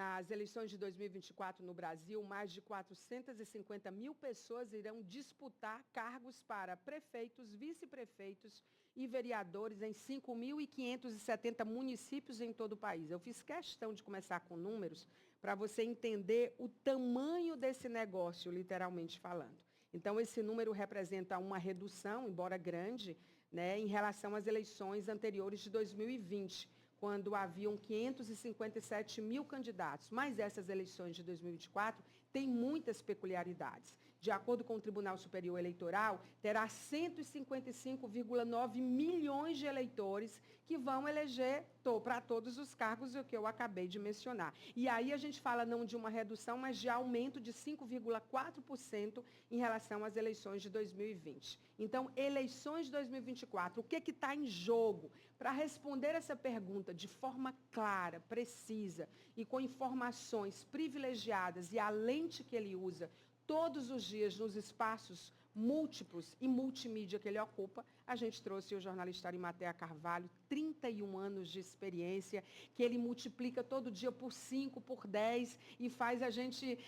nas eleições de 2024 no Brasil, mais de 450 mil pessoas irão disputar cargos para prefeitos, vice-prefeitos e vereadores em 5.570 municípios em todo o país. Eu fiz questão de começar com números para você entender o tamanho desse negócio, literalmente falando. Então, esse número representa uma redução, embora grande, né, em relação às eleições anteriores de 2020, quando haviam 557 mil candidatos. Mas essas eleições de 2024 têm muitas peculiaridades. De acordo com o Tribunal Superior Eleitoral, terá 155,9 milhões de eleitores que vão eleger para todos os cargos que eu acabei de mencionar. E aí a gente fala não de uma redução, mas de aumento de 5,4% em relação às eleições de 2020. Então, eleições de 2024, o que está em jogo? Para responder essa pergunta de forma clara, precisa e com informações privilegiadas e a lente que ele usa todos os dias nos espaços múltiplos e multimídia que ele ocupa, a gente trouxe o jornalista Arimatea Carvalho, 31 anos de experiência, que ele multiplica todo dia por 5, por 10 e faz a gente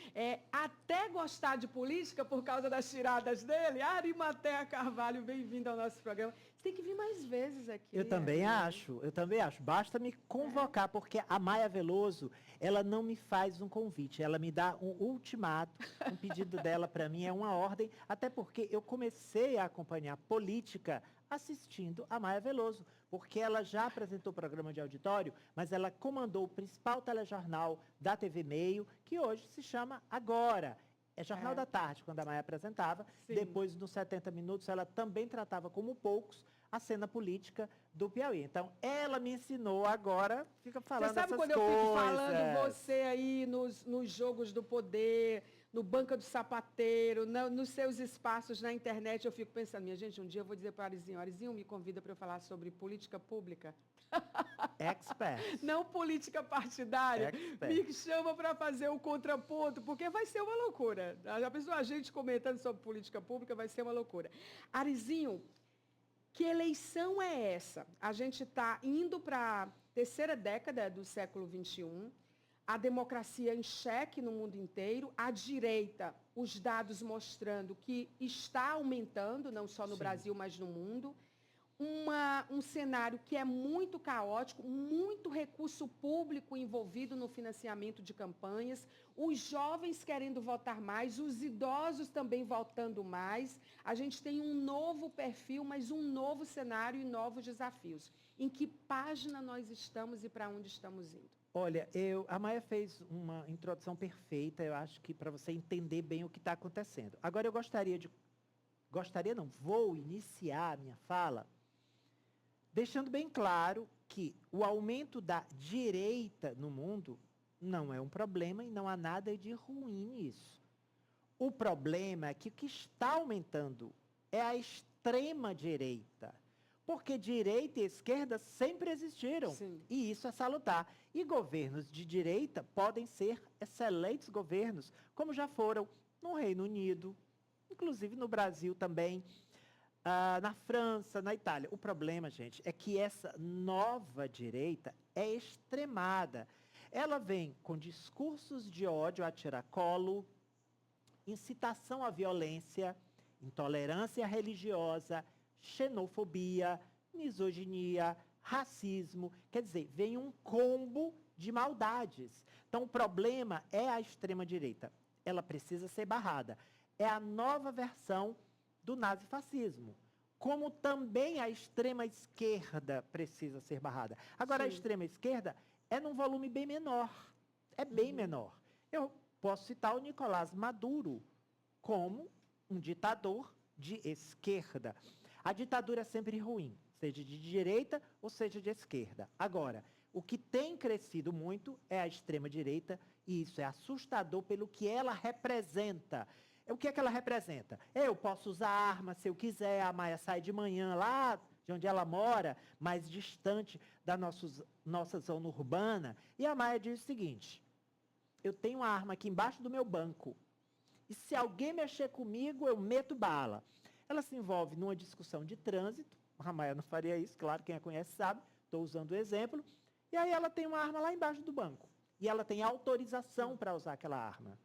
até gostar de política por causa das tiradas dele. Arimatea Carvalho, bem-vindo ao nosso programa. Você tem que vir mais vezes aqui. Eu também acho. Basta me convocar, porque a Maia Veloso, ela não me faz um convite, ela me dá um ultimato, um pedido dela para mim é uma ordem, até porque eu comecei a acompanhar política assistindo a Maia Veloso, porque ela já apresentou programa de auditório, mas ela comandou o principal telejornal da TV Meio, que hoje se chama Agora. É Jornal da Tarde, quando a Maia apresentava. Sim. Depois, nos 70 minutos, ela também tratava, como poucos, a cena política do Piauí. Então, ela me ensinou agora, fica falando essas coisas. Você sabe quando eu fico falando você aí nos jogos do poder, no Banca do Sapateiro, nos seus espaços na internet, eu fico pensando, minha gente, um dia eu vou dizer para o Arizinho me convida para eu falar sobre política pública. Expert. Não política partidária. Expert. Me chama para fazer o contraponto, porque vai ser uma loucura. A gente comentando sobre política pública vai ser uma loucura. Arizinho, que eleição é essa? A gente está indo para a terceira década do século XXI, a democracia em xeque no mundo inteiro, a direita, os dados mostrando que está aumentando, não só no Brasil, mas no mundo. Um cenário que é muito caótico, muito recurso público envolvido no financiamento de campanhas, os jovens querendo votar mais, os idosos também votando mais. A gente tem um novo perfil, mas um novo cenário e novos desafios. Em que página nós estamos e para onde estamos indo? Olha, a Maia fez uma introdução perfeita, eu acho que para você entender bem o que está acontecendo. Agora eu vou iniciar a minha fala deixando bem claro que o aumento da direita no mundo não é um problema e não há nada de ruim nisso. O problema é que o que está aumentando é a extrema-direita. Porque direita e esquerda sempre existiram. Sim. E isso é salutar. E governos de direita podem ser excelentes governos, como já foram no Reino Unido, inclusive no Brasil também. Na França, na Itália. O problema, gente, é que essa nova direita é extremada. Ela vem com discursos de ódio a tiracolo, incitação à violência, intolerância religiosa, xenofobia, misoginia, racismo. Quer dizer, vem um combo de maldades. Então, o problema é a extrema-direita. Ela precisa ser barrada. É a nova versão do nazifascismo, como também a extrema-esquerda precisa ser barrada. Agora, sim, a extrema-esquerda é num volume bem menor, é bem menor. Eu posso citar o Nicolás Maduro como um ditador de esquerda. A ditadura é sempre ruim, seja de direita ou seja de esquerda. Agora, o que tem crescido muito é a extrema-direita, e isso é assustador pelo que ela representa. O que é que ela representa? Eu posso usar arma se eu quiser, a Maia sai de manhã lá de onde ela mora, mais distante da nossa zona urbana, e a Maia diz o seguinte: eu tenho uma arma aqui embaixo do meu banco, e se alguém mexer comigo, eu meto bala. Ela se envolve numa discussão de trânsito, a Maia não faria isso, claro, quem a conhece sabe, estou usando o exemplo, e aí ela tem uma arma lá embaixo do banco. e ela tem autorização para usar aquela arma,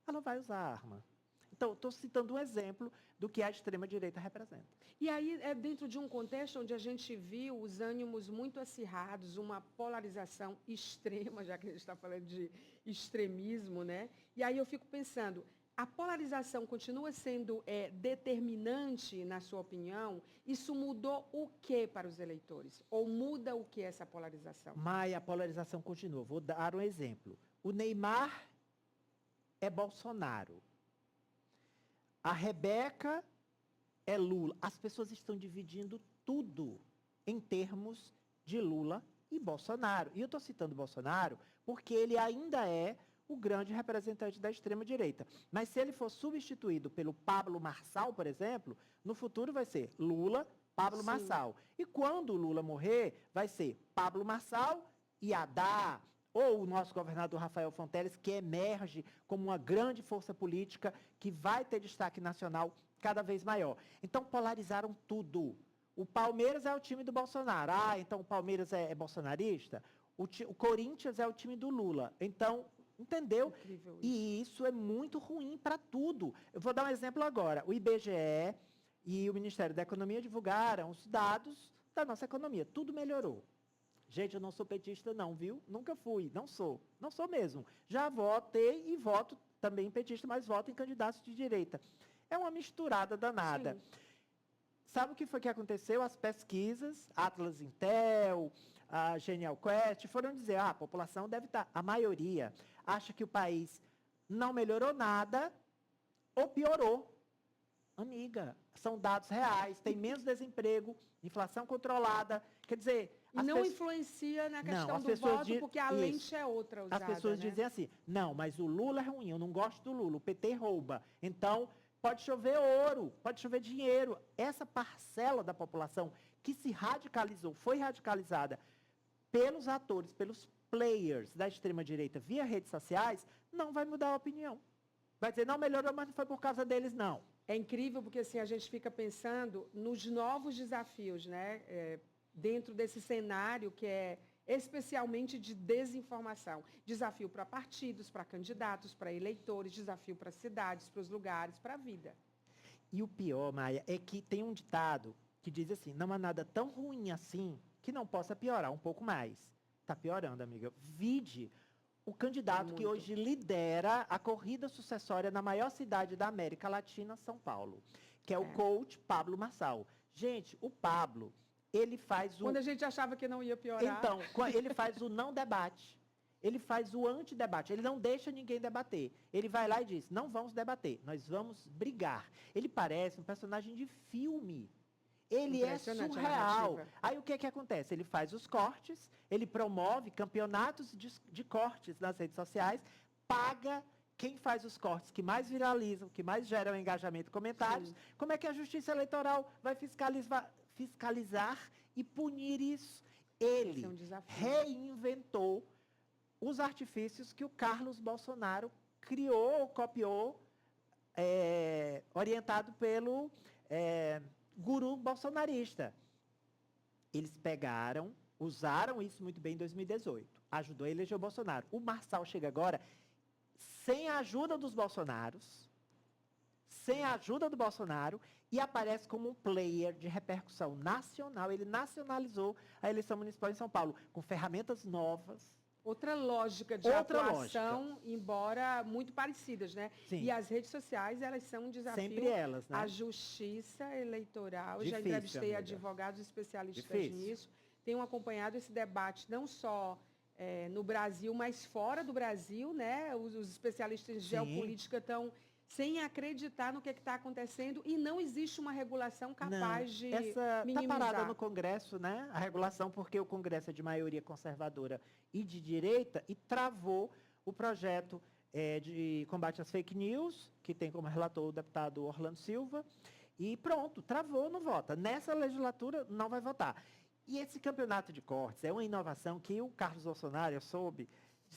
ela vai usar a arma. Então, estou citando um exemplo do que a extrema-direita representa. E aí, é dentro de um contexto onde a gente viu os ânimos muito acirrados, uma polarização extrema, já que a gente está falando de extremismo, né? E aí eu fico pensando, a polarização continua sendo determinante, na sua opinião? Isso mudou o que para os eleitores? Ou muda o que essa polarização? Mas a polarização continua. Vou dar um exemplo. O Neymar é Bolsonaro. A Rebeca é Lula. As pessoas estão dividindo tudo em termos de Lula e Bolsonaro. E eu estou citando Bolsonaro porque ele ainda é o grande representante da extrema-direita. Mas se ele for substituído pelo Pablo Marçal, por exemplo, no futuro vai ser Lula, Pablo Sim. Marçal. E quando o Lula morrer, vai ser Pablo Marçal e Haddad, ou o nosso governador Rafael Fonteles, que emerge como uma grande força política que vai ter destaque nacional cada vez maior. Então, polarizaram tudo. O Palmeiras é o time do Bolsonaro. Ah, então o Palmeiras é bolsonarista? O Corinthians é o time do Lula. Então, entendeu? Incrível isso. E isso é muito ruim para tudo. Eu vou dar um exemplo agora. O IBGE e o Ministério da Economia divulgaram os dados da nossa economia. Tudo melhorou. Gente, eu não sou petista não, viu? Nunca fui, não sou. Não sou mesmo. Já votei e voto também em petista, mas voto em candidatos de direita. É uma misturada danada. Sim. Sabe o que foi que aconteceu? As pesquisas, Atlas Intel, a Genial Quest, foram dizer, a população deve estar, a maioria, acha que o país não melhorou nada ou piorou. Amiga, são dados reais, tem menos desemprego, inflação controlada, quer dizer... E não influencia na questão do voto, porque a lente é outra usada. As pessoas né? dizem assim, não, mas o Lula é ruim, eu não gosto do Lula, o PT rouba. Então, pode chover ouro, pode chover dinheiro. Essa parcela da população que se radicalizou, foi radicalizada pelos atores, pelos players da extrema-direita via redes sociais, não vai mudar a opinião. Vai dizer, não, melhorou, mas não foi por causa deles, não. É incrível porque assim, a gente fica pensando nos novos desafios, né? Dentro desse cenário que é especialmente de desinformação. Desafio para partidos, para candidatos, para eleitores, desafio para cidades, para os lugares, para a vida. E o pior, Maia, é que tem um ditado que diz assim, não há nada tão ruim assim que não possa piorar um pouco mais. Está piorando, amiga. Vide o candidato que hoje lidera a corrida sucessória na maior cidade da América Latina, São Paulo, que é o coach Pablo Marçal. Gente, o Pablo, ele faz o... Quando a gente achava que não ia piorar. Então, ele faz o não debate. Ele faz o antidebate. Ele não deixa ninguém debater. Ele vai lá e diz, não vamos debater, nós vamos brigar. Ele parece um personagem de filme. Ele é surreal. Aí o que acontece? Ele faz os cortes, ele promove campeonatos de cortes nas redes sociais, paga quem faz os cortes que mais viralizam, que mais geram engajamento e comentários. Sim. Como é que a Justiça Eleitoral vai fiscalizar e punir isso? Ele reinventou os artifícios que o Carlos Bolsonaro criou, copiou, orientado pelo guru bolsonarista. Eles pegaram, usaram isso muito bem em 2018. Ajudou a eleger o Bolsonaro. O Marçal chega agora sem a ajuda dos Bolsonaros, sem a ajuda do Bolsonaro, e aparece como um player de repercussão nacional. Ele nacionalizou a eleição municipal em São Paulo, com ferramentas novas. Outra lógica de atuação, embora muito parecidas, né? Sim. E as redes sociais, elas são um desafio. Sempre elas, né? A justiça eleitoral. Eu já Difícil, entrevistei amiga. advogados especialistas Difícil. nisso. Tenho acompanhado esse debate, não só no Brasil, mas fora do Brasil, né? Os especialistas de geopolítica estão sem acreditar no que está acontecendo e não existe uma regulação capaz de minimizar. Está parada no Congresso, né? A regulação, porque o Congresso é de maioria conservadora e de direita, e travou o projeto de combate às fake news, que tem como relator o deputado Orlando Silva, e pronto, travou, não vota. Nessa legislatura não vai votar. E esse campeonato de cortes é uma inovação que o Carlos Bolsonaro, eu soube,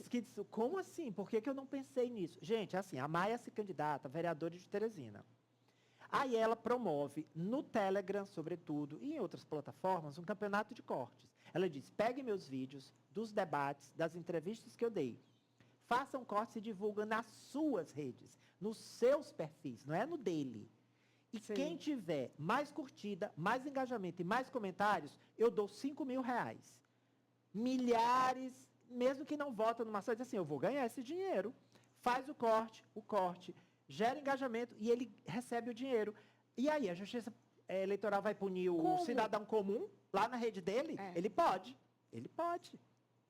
que disse, como assim? Por que eu não pensei nisso? Gente, assim, a Maia se candidata a vereadora de Teresina. Aí ela promove no Telegram, sobretudo, e em outras plataformas, um campeonato de cortes. Ela diz, pegue meus vídeos dos debates, das entrevistas que eu dei. Façam cortes e divulgam nas suas redes, nos seus perfis, não é no dele. E Sim. quem tiver mais curtida, mais engajamento e mais comentários, eu dou R$ 5.000. Milhares, mesmo que não votam numa ação, diz assim, eu vou ganhar esse dinheiro. Faz o corte, gera engajamento e ele recebe o dinheiro. E aí, a Justiça Eleitoral vai punir o cidadão comum lá na rede dele? Ele pode. Ele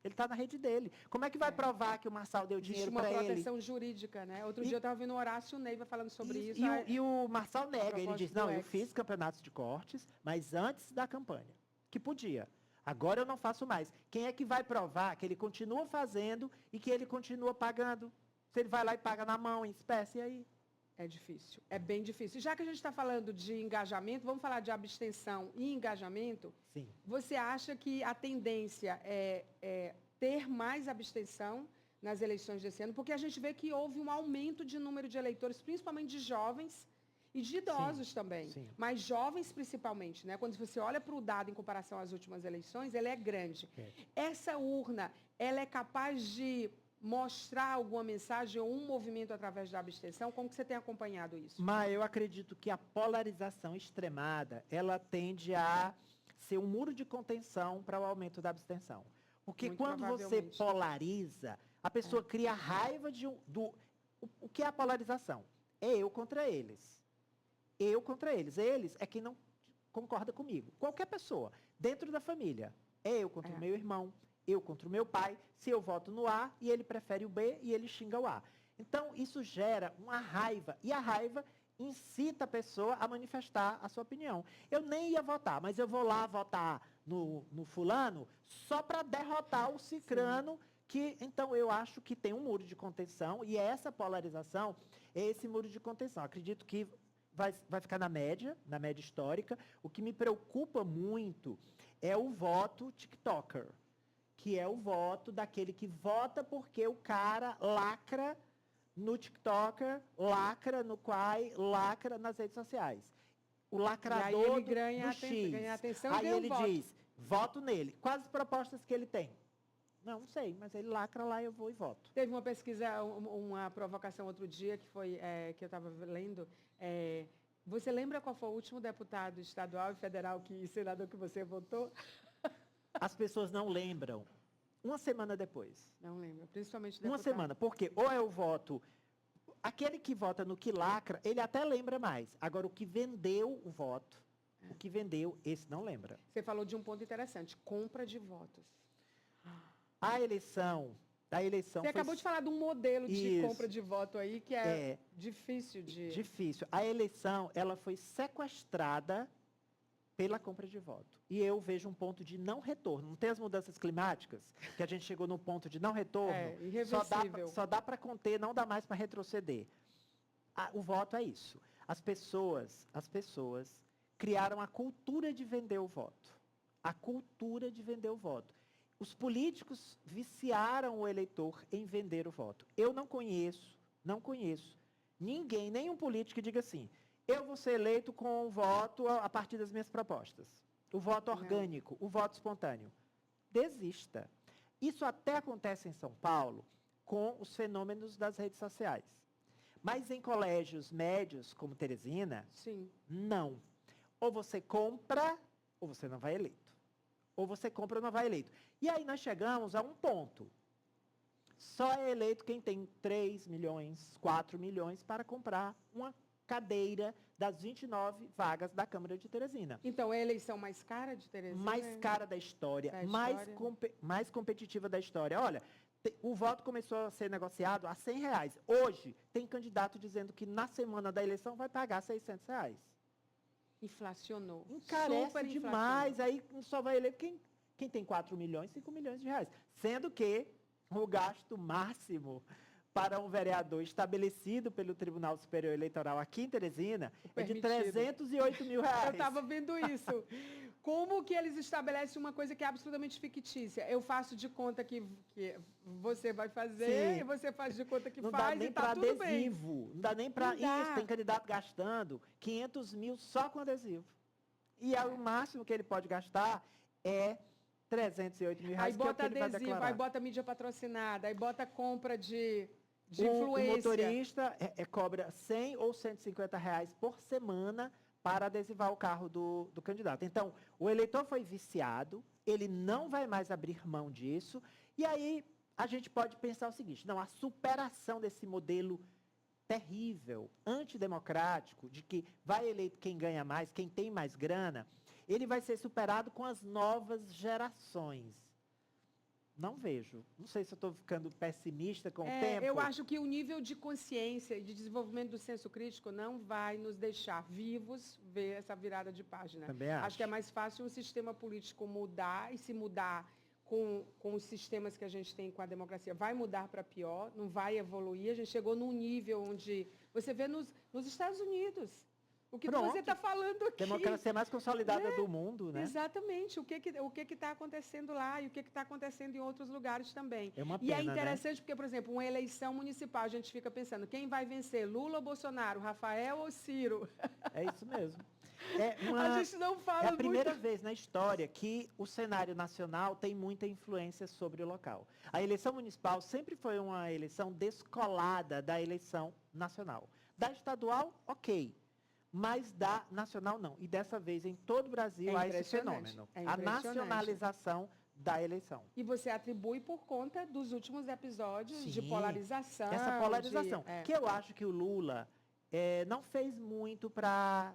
está na rede dele. Como é que vai provar que o Marçal deu dinheiro para ele? Existe uma proteção jurídica, né? Outro dia eu estava vendo o Horácio Neiva falando sobre isso. E o Marçal nega, ele diz, não, eu fiz campeonatos de cortes, mas antes da campanha, que podia. Agora eu não faço mais. Quem é que vai provar que ele continua fazendo e que ele continua pagando? Se ele vai lá e paga na mão, em espécie, aí? É difícil, é bem difícil. Já que a gente está falando de engajamento, vamos falar de abstenção e engajamento. Sim. Você acha que a tendência é ter mais abstenção nas eleições desse ano? Porque a gente vê que houve um aumento de número de eleitores, principalmente de jovens e de idosos também. Sim. Mas jovens principalmente, né? Quando você olha para o dado em comparação às últimas eleições, ele é grande. Essa urna, ela é capaz de mostrar alguma mensagem ou um movimento através da abstenção? Como que você tem acompanhado isso? Mas eu acredito que a polarização extremada, ela tende a ser um muro de contenção para o aumento da abstenção. Porque Muito quando você polariza, a pessoa cria raiva o que é a polarização? É eu contra eles. Eu contra eles. Eles é quem não concorda comigo. Qualquer pessoa, dentro da família. É eu contra o meu irmão. Eu contra o meu pai, se eu voto no A e ele prefere o B e ele xinga o A. Então, isso gera uma raiva. E a raiva incita a pessoa a manifestar a sua opinião. Eu nem ia votar, mas eu vou lá votar no fulano só para derrotar o cicrano, que então eu acho que tem um muro de contenção e essa polarização é esse muro de contenção. Acredito que vai ficar na média histórica. O que me preocupa muito é o voto TikToker, que é o voto daquele que vota porque o cara lacra no TikToker, lacra no Quai, lacra nas redes sociais. O lacrador do X. Ganha atenção aí ele voto. diz, voto nele. Quais as propostas que ele tem? Não sei, mas ele lacra lá, eu vou e voto. Teve uma pesquisa, uma provocação outro dia, que foi que eu estava lendo. Você lembra qual foi o último deputado estadual e federal e senador que você votou? As pessoas não lembram. Uma semana depois. Não lembro, principalmente deputado. Uma semana, porque ou eu voto... Aquele que vota no que lacra, ele até lembra mais. Agora, o que vendeu o voto, o que vendeu, esse não lembra. Você falou de um ponto interessante, compra de votos. A eleição Você acabou de falar de um modelo de compra de voto aí que é difícil de... Difícil. A eleição, ela foi sequestrada pela compra de voto. E eu vejo um ponto de não retorno. Não tem as mudanças climáticas, que a gente chegou no ponto de não retorno? Irreversível. Só dá para conter, não dá mais para retroceder. O voto é isso. As pessoas criaram a cultura de vender o voto. A cultura de vender o voto. Os políticos viciaram o eleitor em vender o voto. Eu não conheço ninguém, nenhum político que diga assim, eu vou ser eleito com o voto a partir das minhas propostas. O voto orgânico, o voto espontâneo. Desista. Isso até acontece em São Paulo com os fenômenos das redes sociais. Mas em colégios médios, como Teresina, não. Ou você compra, ou você não vai eleito. Ou você compra ou não vai eleito. E aí nós chegamos a um ponto. Só é eleito quem tem 3 milhões, 4 milhões para comprar uma cadeira das 29 vagas da Câmara de Teresina. Então, é a eleição mais cara de Teresina? Mais cara da história, mais competitiva da história. Olha, o voto começou a ser negociado a R$100. Hoje, tem candidato dizendo que na semana da eleição vai pagar R$600. Inflacionou. Encarece demais. Aí só vai eleger quem tem 4 milhões, 5 milhões de reais. Sendo que o gasto máximo para um vereador estabelecido pelo Tribunal Superior Eleitoral aqui em Teresina é de R$308 mil. Eu estava vendo isso. Como que eles estabelecem uma coisa que é absolutamente fictícia? Eu faço de conta que você vai fazer, e você faz de conta que faz, e tá tudo bem. Não dá nem para isso. Tem candidato gastando 500 mil só com adesivo. E o máximo que ele pode gastar é 308 mil Aí reais, que é o que bota ele vai adesivo, declarar. aí bota mídia patrocinada, aí bota compra de O influência. motorista cobra 100 ou 150 reais por semana para adesivar o carro do candidato. Então, o eleitor foi viciado, ele não vai mais abrir mão disso, e aí a gente pode pensar o seguinte, não, a superação desse modelo terrível, antidemocrático, de que vai eleito quem ganha mais, quem tem mais grana, ele vai ser superado com as novas gerações. Não vejo. Não sei se eu estou ficando pessimista com o tempo. Eu acho que o nível de consciência e de desenvolvimento do senso crítico não vai nos deixar vivos ver essa virada de página. Também acho. Que é mais fácil um sistema político mudar e se mudar com os sistemas que a gente tem com a democracia. Vai mudar para pior, não vai evoluir. A gente chegou num nível onde você vê nos Estados Unidos. O que você está falando aqui. Democracia mais consolidada do mundo, né? Exatamente. O que está acontecendo lá e o que está acontecendo em outros lugares também. É uma pena, e é interessante, né? porque, por exemplo, uma eleição municipal, a gente fica pensando, quem vai vencer, Lula ou Bolsonaro, Rafael ou Ciro? É isso mesmo. A gente não fala É a primeira muito... vez na história que o cenário nacional tem muita influência sobre o local. A eleição municipal sempre foi uma eleição descolada da eleição nacional. Da estadual, ok. Mas da nacional, não. E dessa vez, em todo o Brasil, há esse fenômeno. A nacionalização da eleição. E você atribui por conta dos últimos episódios de polarização. Essa polarização. Que eu acho que o Lula não fez muito para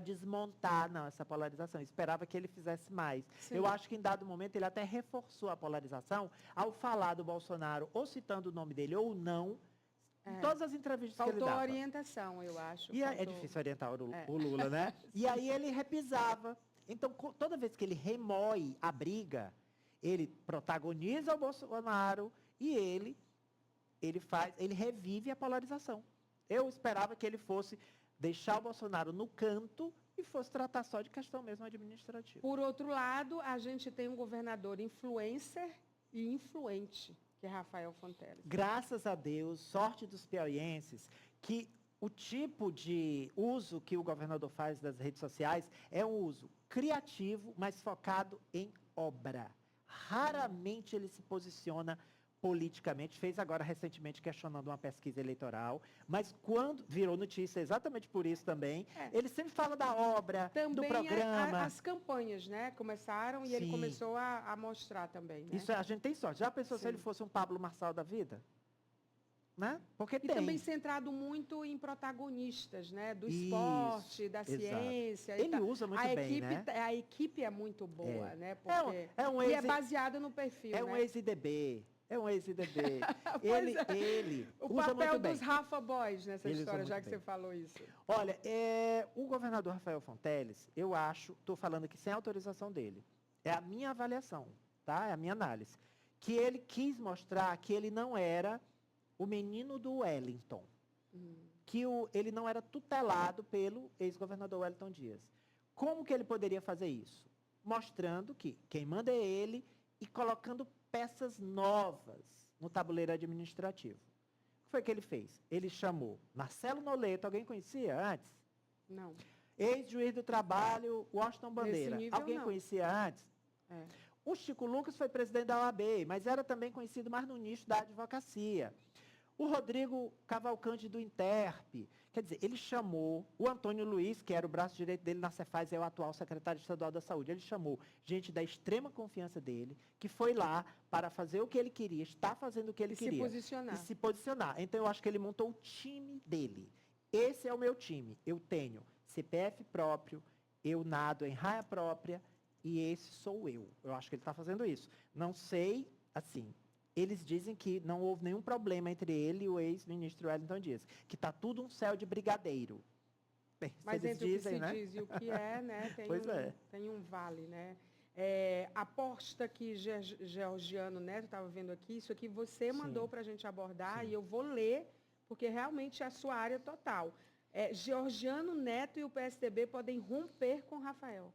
desmontar essa polarização. Eu esperava que ele fizesse mais. Sim. Eu acho que, em dado momento, ele até reforçou a polarização ao falar do Bolsonaro, ou citando o nome dele ou não, em todas as entrevistas que ele dava. Faltou orientação, eu acho. E é difícil orientar o Lula, né? E aí ele repisava. Então, toda vez que ele remoe a briga, ele protagoniza o Bolsonaro e ele revive a polarização. Eu esperava que ele fosse deixar o Bolsonaro no canto e fosse tratar só de questão mesmo administrativa. Por outro lado, a gente tem um governador influencer e influente, que é Rafael Fonteles. Graças a Deus, sorte dos piauienses, que o tipo de uso que o governador faz das redes sociais é um uso criativo, mas focado em obra. Raramente ele se posiciona politicamente, fez agora recentemente questionando uma pesquisa eleitoral, mas quando virou notícia, exatamente por isso também, ele sempre fala da obra, também do programa. As campanhas, né, começaram e ele começou a mostrar também. Né? Isso a gente tem sorte. Já pensou se ele fosse um Pablo Marçal da vida? Né? Porque tem. Também centrado muito em protagonistas, né? Do esporte, da ciência. Ele usa muito bem, né? A equipe é muito boa, né? Porque e é baseada no perfil, um ex-IDB. É um ex-IDB. ele o usa papel muito bem. dos Rafa Boys nessa história, já que você falou isso. Olha, o governador Rafael Fonteles, eu acho, estou falando aqui sem autorização dele, é a minha avaliação, tá? É a minha análise, que ele quis mostrar que ele não era o menino do Wellington, que ele não era tutelado pelo ex-governador Wellington Dias. Como que ele poderia fazer isso? Mostrando que quem manda é ele e colocando peças novas no tabuleiro administrativo. O que foi que ele fez? Ele chamou Marcelo Noleto, alguém conhecia antes? Não. Ex-juiz do trabalho, Washington Bandeira. Alguém conhecia antes? O Chico Lucas foi presidente da OAB, mas era também conhecido mais no nicho da advocacia. O Rodrigo Cavalcante do Interp. Quer dizer, ele chamou o Antônio Luiz, que era o braço direito dele na Cefaz, é o atual secretário estadual da Saúde. Ele chamou gente da extrema confiança dele, que foi lá para fazer o que ele queria, está fazendo o que ele queria. E se posicionar. Então, eu acho que ele montou o time dele. Esse é o meu time. Eu tenho CPF próprio, eu nado em raia própria, e esse sou eu. Eu acho que ele está fazendo isso. Não sei, assim... Eles dizem que não houve nenhum problema entre ele e o ex-ministro Wellington Dias, que está tudo um céu de brigadeiro. Mas entre dizem, o que se diz e o que é, né, tem um vale, né? Aposta que Georgiano Neto, estava vendo aqui, isso aqui você mandou para a gente abordar, e eu vou ler, porque realmente é a sua área total. Georgiano Neto e o PSDB podem romper com Rafael.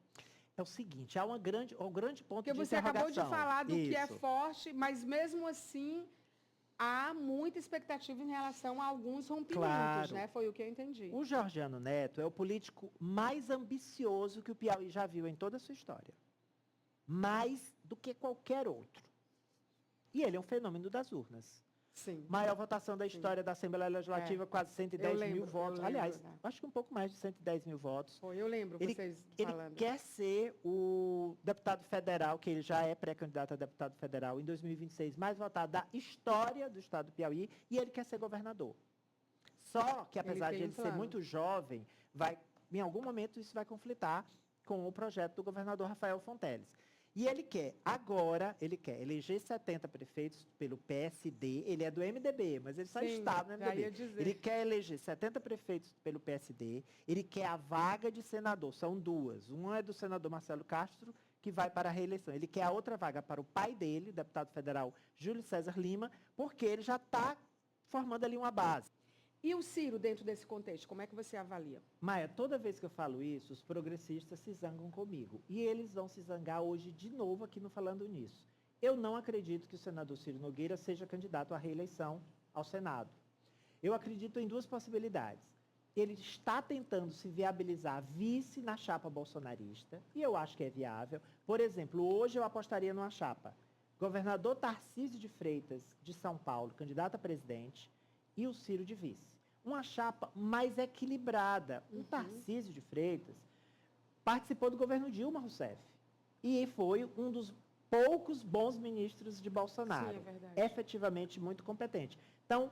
É o seguinte, há um grande ponto de interrogação. Porque você acabou de falar do que é forte, mas mesmo assim há muita expectativa em relação a alguns rompimentos, né? Foi o que eu entendi. O Georgiano Neto é o político mais ambicioso que o Piauí já viu em toda a sua história. Mais do que qualquer outro. E ele é um fenômeno das urnas. Sim. Maior votação da história da Assembleia Legislativa, quase 110 mil votos. Aliás, acho que um pouco mais de 110 mil votos. Foi, eu lembro vocês falando. Ele quer ser o deputado federal, que ele já é pré-candidato a deputado federal, em 2026, mais votado da história do estado do Piauí, e ele quer ser governador. Só que, apesar de ele ser muito jovem, em algum momento isso vai conflitar com o projeto do governador Rafael Fonteles. E ele quer eleger 70 prefeitos pelo PSD, ele é do MDB, mas ele só está no MDB. Ele quer eleger 70 prefeitos pelo PSD, ele quer a vaga de senador, são duas. Uma é do senador Marcelo Castro, que vai para a reeleição. Ele quer a outra vaga para o pai dele, o deputado federal Júlio César Lima, porque ele já está formando ali uma base. E o Ciro, dentro desse contexto, como é que você avalia? Maia, toda vez que eu falo isso, os progressistas se zangam comigo. E eles vão se zangar hoje de novo aqui no Falando Nisso. Eu não acredito que o senador Ciro Nogueira seja candidato à reeleição ao Senado. Eu acredito em duas possibilidades. Ele está tentando se viabilizar vice na chapa bolsonarista, e eu acho que é viável. Por exemplo, hoje eu apostaria numa chapa. Governador Tarcísio de Freitas, de São Paulo, candidato a presidente, e o Ciro de vice. Uma chapa mais equilibrada. O Tarcísio de Freitas participou do governo Dilma Rousseff e foi um dos poucos bons ministros de Bolsonaro. Sim, é verdade. Efetivamente muito competente. Então,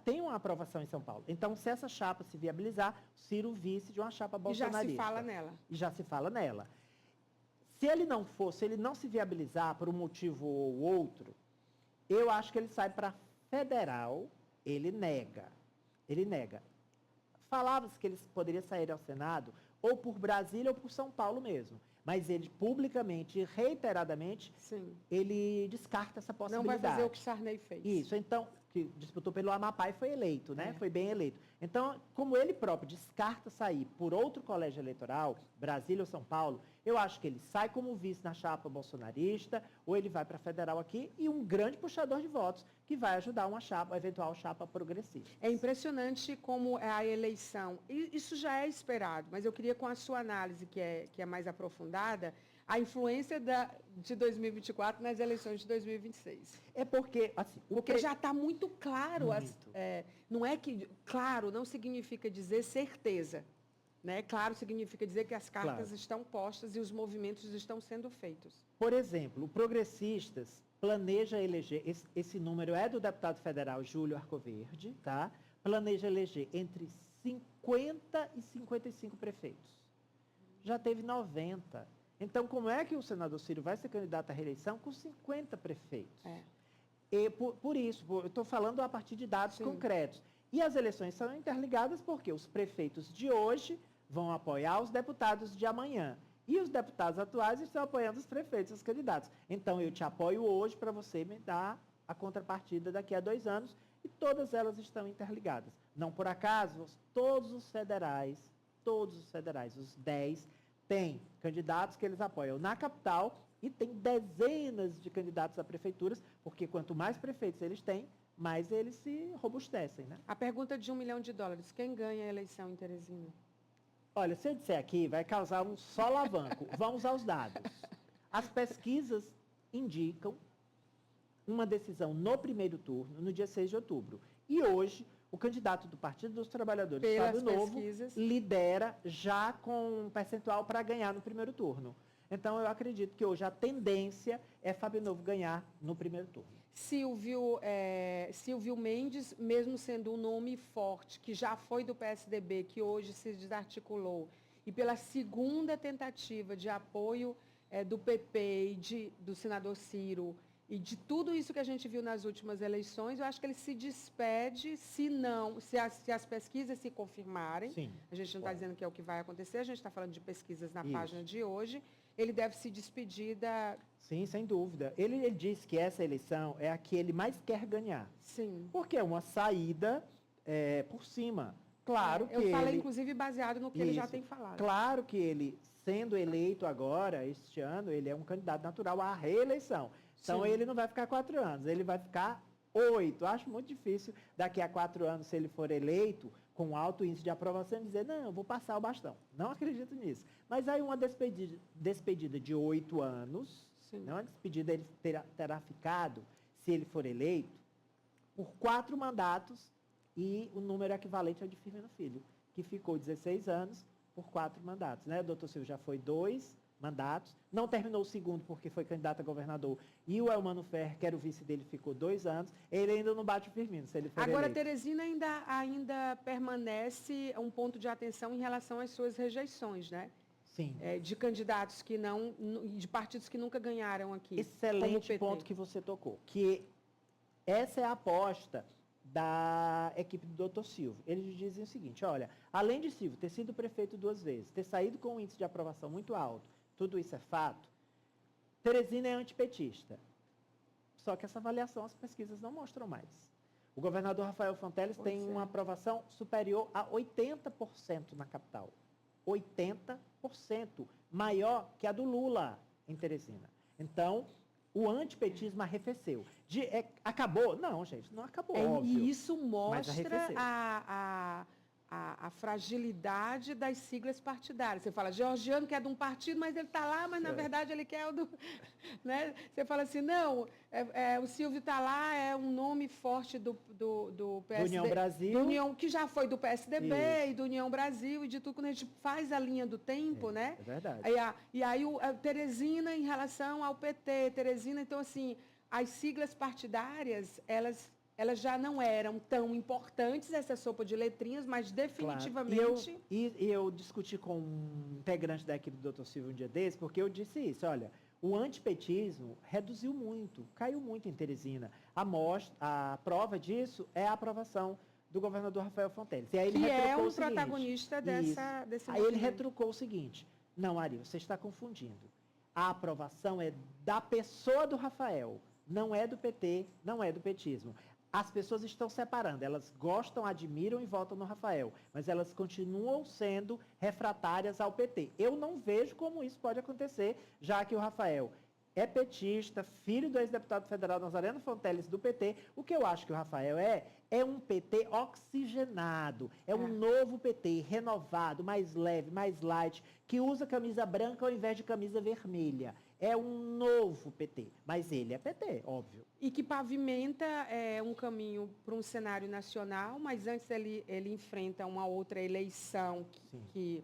tem uma aprovação em São Paulo. Então, se essa chapa se viabilizar, Ciro vice de uma chapa bolsonarista. E já se fala nela. E já se fala nela. Se ele não se viabilizar por um motivo ou outro, eu acho que ele sai para federal. Ele nega. Falava-se que ele poderia sair ao Senado ou por Brasília ou por São Paulo mesmo. Mas ele, publicamente e reiteradamente, ele descarta essa possibilidade. Não vai fazer o que Sarney fez. Isso, então, que disputou pelo Amapá e foi eleito, né? Foi bem eleito. Então, como ele próprio descarta sair por outro colégio eleitoral, Brasília ou São Paulo, eu acho que ele sai como vice na chapa bolsonarista, ou ele vai para a federal aqui, e um grande puxador de votos, que vai ajudar uma eventual chapa progressista. É impressionante como a eleição, isso já é esperado, mas eu queria, com a sua análise, que é mais aprofundada, a influência de 2024 nas eleições de 2026. É porque, assim... Porque já está muito claro. Não é que... Claro não significa dizer certeza. Né? Claro significa dizer que as cartas estão postas e os movimentos estão sendo feitos. Por exemplo, o Progressistas planeja eleger, esse número é do deputado federal Júlio Arcoverde, tá? Planeja eleger entre 50 e 55 prefeitos. Já teve 90. Então, como é que o senador Ciro vai ser candidato à reeleição com 50 prefeitos? E por isso, eu estou falando a partir de dados concretos. E as eleições são interligadas porque os prefeitos de hoje vão apoiar os deputados de amanhã. E os deputados atuais estão apoiando os prefeitos, os candidatos. Então, eu te apoio hoje para você me dar a contrapartida daqui a 2 anos. E todas elas estão interligadas. Não por acaso, todos os federais, os 10, têm candidatos que eles apoiam na capital e tem dezenas de candidatos a prefeituras, porque quanto mais prefeitos eles têm, mais eles se robustecem, né? A pergunta de $1 milhão, quem ganha a eleição em Teresina? Olha, se eu disser aqui, vai causar um solavanco. Vamos aos dados. As pesquisas indicam uma decisão no primeiro turno, no dia 6 de outubro. E hoje, o candidato do Partido dos Trabalhadores do Estado Novo lidera já com um percentual para ganhar no primeiro turno. Então, eu acredito que hoje a tendência é Fábio Novo ganhar no primeiro turno. Silvio Mendes, mesmo sendo um nome forte, que já foi do PSDB, que hoje se desarticulou, e pela segunda tentativa de apoio do PP e do senador Ciro, e de tudo isso que a gente viu nas últimas eleições, eu acho que ele se despede, se as pesquisas se confirmarem. Sim, a gente não está dizendo que é o que vai acontecer, a gente está falando de pesquisas na página de hoje. Ele deve se despedir da... Sim, sem dúvida. Ele disse que essa eleição é a que ele mais quer ganhar. Sim. Porque é uma saída por cima. Claro que eu falei, inclusive, baseado no que ele já tem falado. Claro que ele, sendo eleito agora, este ano, ele é um candidato natural à reeleição. Então, ele não vai ficar 4 anos, ele vai ficar 8. Acho muito difícil, daqui a 4 anos, se ele for eleito, com alto índice de aprovação, dizer, não, eu vou passar o bastão. Não acredito nisso. Mas aí uma despedida de 8 anos, Sim. Não é despedida, ele terá ficado, se ele for eleito, por 4 mandatos e o número equivalente ao de Firmino Filho, que ficou 16 anos por 4 mandatos. Né? O doutor Silvio já foi 2 mandatos, não terminou o segundo porque foi candidato a governador, e o Elmano Ferrer, que era o vice dele, ficou 2 anos, ele ainda não bate o Firmino, se ele for Agora, eleito. Teresina ainda permanece um ponto de atenção em relação às suas rejeições, né? Sim. De candidatos que não, de partidos que nunca ganharam aqui. Excelente ponto que você tocou, que essa é a aposta da equipe do doutor Silvio. Eles dizem o seguinte, olha, além de Silvio ter sido prefeito 2 vezes, ter saído com um índice de aprovação muito alto, tudo isso é fato, Teresina é antipetista. Só que essa avaliação as pesquisas não mostram mais. O governador Rafael Fonteles tem uma aprovação superior a 80% na capital. 80%, maior que a do Lula em Teresina. Então, o antipetismo arrefeceu. Acabou? Não, gente, não acabou, óbvio. E isso mostra arrefeceu. a fragilidade das siglas partidárias. Você fala, Georgiano quer de um partido, mas ele está lá, mas na verdade ele quer o do... Né? Você fala assim, não, o Silvio está lá, é um nome forte do PSD. Do União Brasil. Do União, que já foi do PSDB e do União Brasil e de tudo, quando a gente faz a linha do tempo, né? É verdade. E aí a Teresina em relação ao PT, Teresina, então assim, as siglas partidárias, elas já não eram tão importantes, essa sopa de letrinhas, mas definitivamente... Claro. E eu discuti com um integrante da equipe do Dr. Silvio um dia desse, porque eu disse isso, olha, o antipetismo reduziu muito, caiu muito em Teresina. A prova disso é a aprovação do governador Rafael Fonteles. E aí ele retrucou o seguinte, protagonista desse Aí ele retrucou o seguinte, não, Ari, você está confundindo. A aprovação é da pessoa do Rafael, não é do PT, não é do petismo. As pessoas estão separando, elas gostam, admiram e votam no Rafael, mas elas continuam sendo refratárias ao PT. Eu não vejo como isso pode acontecer, já que o Rafael é petista, filho do ex-deputado federal Nazareno Fonteles do PT. O que eu acho que o Rafael é um PT oxigenado, é um novo PT, renovado, mais leve, mais light, que usa camisa branca ao invés de camisa vermelha. É um novo PT, mas ele é PT, óbvio. E que pavimenta um caminho para um cenário nacional, mas antes ele enfrenta uma outra eleição que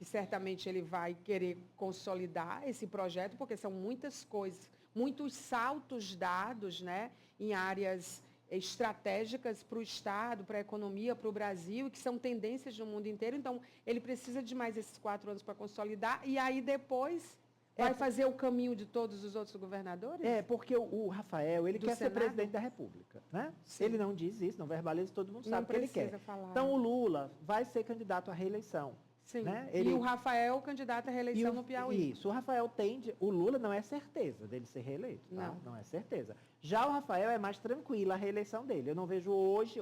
certamente ele vai querer consolidar esse projeto, porque são muitas coisas, muitos saltos dados, né, em áreas estratégicas para o Estado, para a economia, para o Brasil, que são tendências no mundo inteiro. Então, ele precisa de mais esses 4 anos para consolidar, e aí depois... Vai fazer o caminho de todos os outros governadores? Porque o Rafael, ele quer ser presidente da República, né? Ele não diz isso, não verbaliza, todo mundo sabe o que ele quer. Falar. Então, o Lula vai ser candidato à reeleição. Sim, né? E o Rafael, candidato à reeleição no Piauí. Isso, o Rafael o Lula não é certeza dele ser reeleito, tá? Não é certeza. Já o Rafael é mais tranquilo a reeleição dele. Eu não vejo hoje,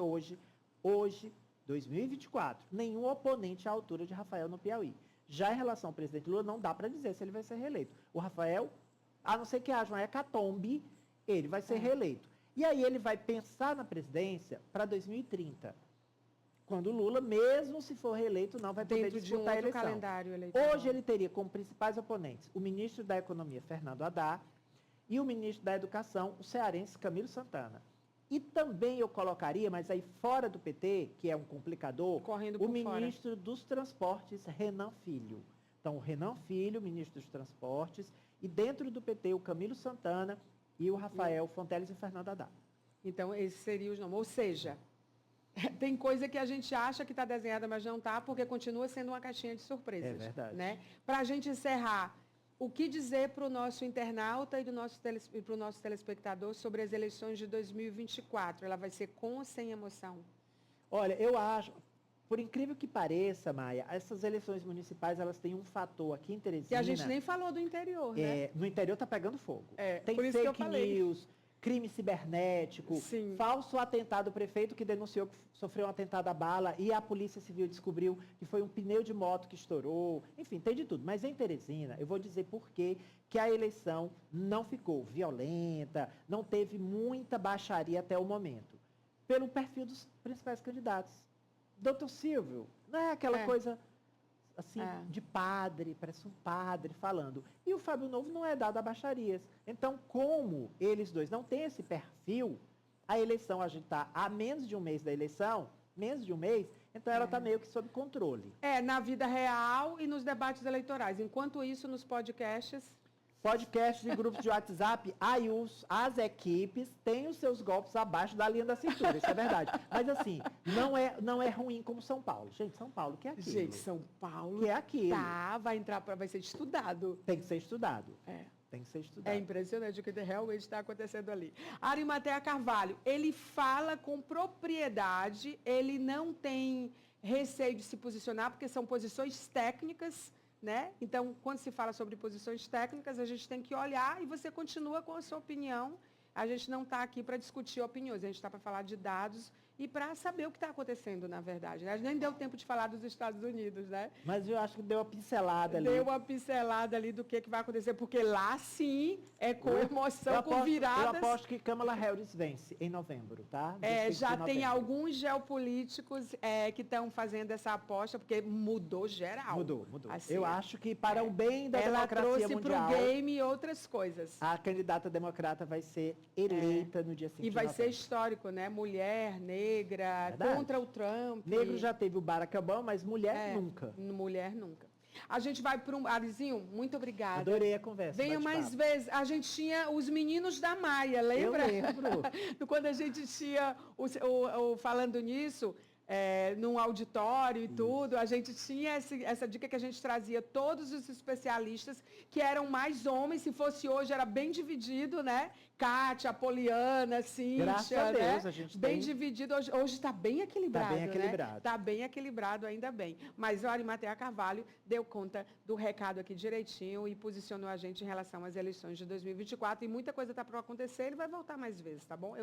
2024, nenhum oponente à altura de Rafael no Piauí. Já em relação ao presidente Lula, não dá para dizer se ele vai ser reeleito. O Rafael, a não ser que haja uma hecatombe, ele vai ser reeleito. E aí ele vai pensar na presidência para 2030. Quando o Lula, mesmo se for reeleito, não vai poder disputar a eleição. Calendário eleitoral. Hoje ele teria como principais oponentes o ministro da Economia, Fernando Haddad, e o ministro da Educação, o cearense Camilo Santana. E também eu colocaria, mas aí fora do PT, que é um complicador, o ministro dos Transportes, Renan Filho. Então, o Renan Filho, ministro dos Transportes, e dentro do PT, o Camilo Santana e o Rafael Fonteles e Fernando Haddad. Então, esses seriam os nomes. Ou seja, tem coisa que a gente acha que está desenhada, mas não está, porque continua sendo uma caixinha de surpresas. É verdade. Né? Para a gente encerrar, o que dizer para o nosso internauta e para o nosso telespectador sobre as eleições de 2024? Ela vai ser com ou sem emoção? Olha, eu acho, por incrível que pareça, Maia, essas eleições municipais, elas têm um fator aqui em Teresina... E a gente nem falou do interior, né? No interior está pegando fogo. Tem por isso que eu fake falei. news, crime cibernético, falso atentado, o prefeito que denunciou que sofreu um atentado à bala e a Polícia Civil descobriu que foi um pneu de moto que estourou. Enfim, tem de tudo. Mas em Teresina, eu vou dizer por quê que a eleição não ficou violenta, não teve muita baixaria até o momento. Pelo perfil dos principais candidatos. Doutor Silvio, não é aquela coisa assim, de padre, parece um padre falando. E o Fábio Novo não é dado a baixarias. Então, como eles dois não têm esse perfil, a eleição, a gente está a menos de um mês da eleição, menos de um mês, então ela está meio que sob controle. Na vida real e nos debates eleitorais. Enquanto isso, nos podcasts... Podcasts e grupos de WhatsApp, aí as equipes têm os seus golpes abaixo da linha da cintura, isso é verdade. Mas assim, não é ruim como São Paulo. Gente, São Paulo, que é aquilo? Gente, São Paulo... Que é aquilo. Tá, vai ser estudado. Tem que ser estudado. Tem que ser estudado. É impressionante o que realmente está acontecendo ali. Arimatea Carvalho, ele fala com propriedade, ele não tem receio de se posicionar, porque são posições técnicas, né? Então, quando se fala sobre posições técnicas, a gente tem que olhar e você continua com a sua opinião. A gente não está aqui para discutir opiniões, a gente está para falar de dados e para saber o que está acontecendo, na verdade. Né? A gente nem deu tempo de falar dos Estados Unidos, né? Mas eu acho que deu uma pincelada ali. Deu uma pincelada ali do que vai acontecer, porque lá, sim, é com emoção, com viradas. Eu aposto que Kamala Harris vence em novembro, tá? Já tem alguns geopolíticos que estão fazendo essa aposta, porque mudou geral. Mudou. Assim, eu acho que para o bem da democracia mundial... Ela trouxe para o game e outras coisas. A candidata democrata vai ser eleita no dia 5 de novembro. E vai ser histórico, né? Mulher, negra, contra o Trump. Negro já teve o Barack Obama, mas mulher nunca. Mulher nunca. A gente vai para um... Arizinho, muito obrigada. Adorei a conversa. Venha mais vezes. A gente tinha os meninos da Maia, lembra? Eu lembro. Quando a gente tinha, falando nisso... num auditório e tudo, a gente tinha essa dica que a gente trazia todos os especialistas, que eram mais homens, se fosse hoje era bem dividido, né? Kátia, Poliana, Cíntia, graças a Deus, né? A gente bem dividido, hoje está bem equilibrado, Está bem equilibrado. Está bem equilibrado, ainda bem. Mas o Arimatea Carvalho deu conta do recado aqui direitinho e posicionou a gente em relação às eleições de 2024, e muita coisa está para acontecer, ele vai voltar mais vezes, tá bom?